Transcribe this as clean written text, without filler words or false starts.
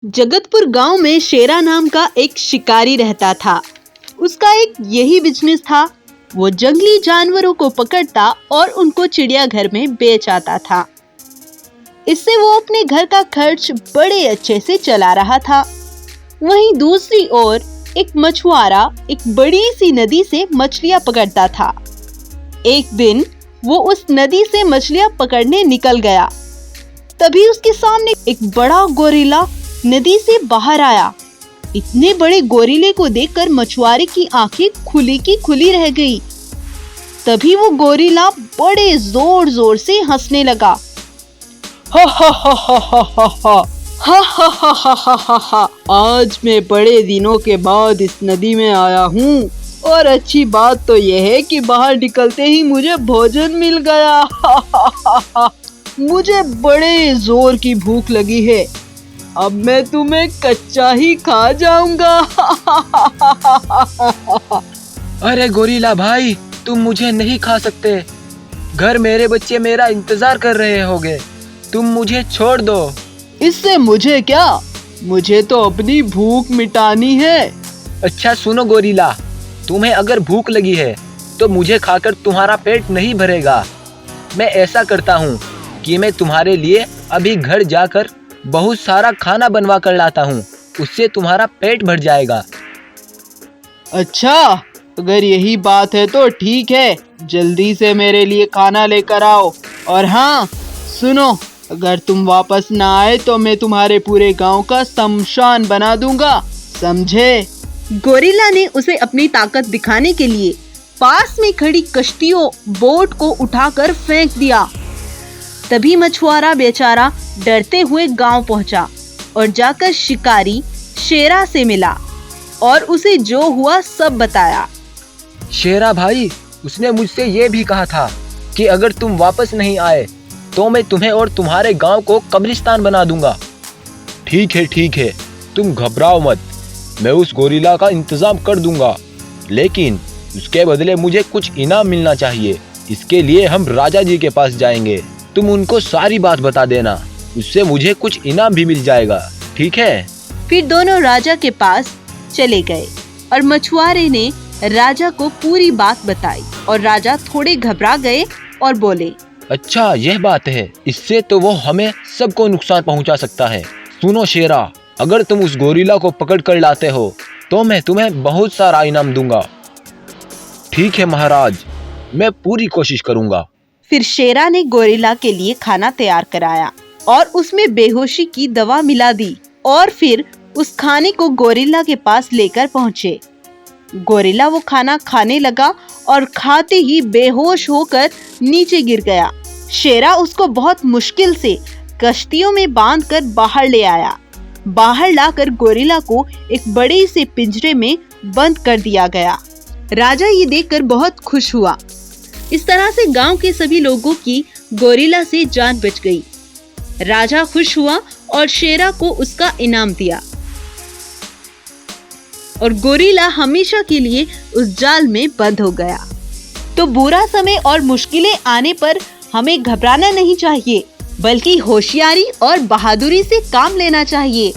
जगतपुर गांव में शेरा नाम का एक शिकारी रहता था। उसका एक यही बिजनेस था। वो जंगली जानवरों को पकड़ता और उनको चिड़ियाघर में बेच आता था। इससे वो अपने घर का खर्च बड़े अच्छे से चला रहा था। वहीं दूसरी ओर एक मछुआरा एक बड़ी सी नदी से मछलियां पकड़ता था। एक दिन वो उस नदी से मछलियां पकड़ने निकल गया। तभी उसके सामने एक बड़ा गोरिल्ला नदी से बाहर आया। इतने बड़े गोरिल्ले को देखकर मछुआरे की आंखें खुली की खुली रह गई। तभी वो गोरिल्ला बड़े जोर जोर से हंसने लगा। हा हा हा हा हा हा हा हा हा हा हा हा हा हा। आज मैं बड़े दिनों के बाद इस नदी में आया हूँ और अच्छी बात तो यह है कि बाहर निकलते ही मुझे भोजन मिल गया। हा हा हा हा। मुझे बड़े जोर की भूख लगी है। अब मैं तुम्हें कच्चा ही खा जाऊंगा। अरे गोरिल्ला भाई, तुम मुझे नहीं खा सकते। घर मेरे बच्चे मेरा इंतजार कर रहे होंगे। तुम मुझे छोड़ दो। इससे मुझे क्या, मुझे तो अपनी भूख मिटानी है। अच्छा सुनो गोरिल्ला, तुम्हें अगर भूख लगी है तो मुझे खाकर तुम्हारा पेट नहीं भरेगा। मैं ऐसा करता हूँ कि मैं तुम्हारे लिए अभी घर जाकर बहुत सारा खाना बनवा कर लाता हूँ। उससे तुम्हारा पेट भर जाएगा। अच्छा, अगर यही बात है तो ठीक है, जल्दी से मेरे लिए खाना लेकर आओ। और हाँ सुनो, अगर तुम वापस ना आए तो मैं तुम्हारे पूरे गांव का शमशान बना दूंगा, समझे? गोरिल्ला ने उसे अपनी ताकत दिखाने के लिए पास में खड़ी कश्तियों बोट को उठाकर फेंक दिया। तभी मछुआरा बेचारा डरते हुए गांव पहुंचा और जाकर शिकारी शेरा से मिला और उसे जो हुआ सब बताया। शेरा भाई, उसने मुझसे ये भी कहा था कि अगर तुम वापस नहीं आए तो मैं तुम्हें और तुम्हारे गांव को कब्रिस्तान बना दूंगा। ठीक है, तुम घबराओ मत। मैं उस गोरिल्ला का इंतजाम कर दूंगा, लेकिन उसके बदले मुझे कुछ इनाम मिलना चाहिए। इसके लिए हम राजा जी के पास जाएंगे। तुम उनको सारी बात बता देना, उससे मुझे कुछ इनाम भी मिल जाएगा, ठीक है? फिर दोनों राजा के पास चले गए और मछुआरे ने राजा को पूरी बात बताई और राजा थोड़े घबरा गए और बोले, अच्छा यह बात है, इससे तो वो हमें सबको नुकसान पहुंचा सकता है। सुनो शेरा, अगर तुम उस गोरिल्ला को पकड़ कर लाते हो तो मैं तुम्हें बहुत सारा इनाम दूंगा। ठीक है महाराज, मैं पूरी कोशिश करूंगा। फिर शेरा ने गोरिल्ला के लिए खाना तैयार कराया और उसमें बेहोशी की दवा मिला दी और फिर उस खाने को गोरिल्ला के पास लेकर पहुंचे। गोरिल्ला वो खाना खाने लगा और खाते ही बेहोश होकर नीचे गिर गया। शेरा उसको बहुत मुश्किल से कश्तियों में बांधकर बाहर ले आया। बाहर लाकर गोरिल्ला को एक बड़े से पिंजरे में बंद कर दिया गया। राजा ये देखकर बहुत खुश हुआ। इस तरह से गांव के सभी लोगों की गोरिल्ला से जान बच गई। राजा खुश हुआ और शेरा को उसका इनाम दिया और गोरिल्ला हमेशा के लिए उस जाल में बंद हो गया। तो बुरा समय और मुश्किलें आने पर हमें घबराना नहीं चाहिए, बल्कि होशियारी और बहादुरी से काम लेना चाहिए।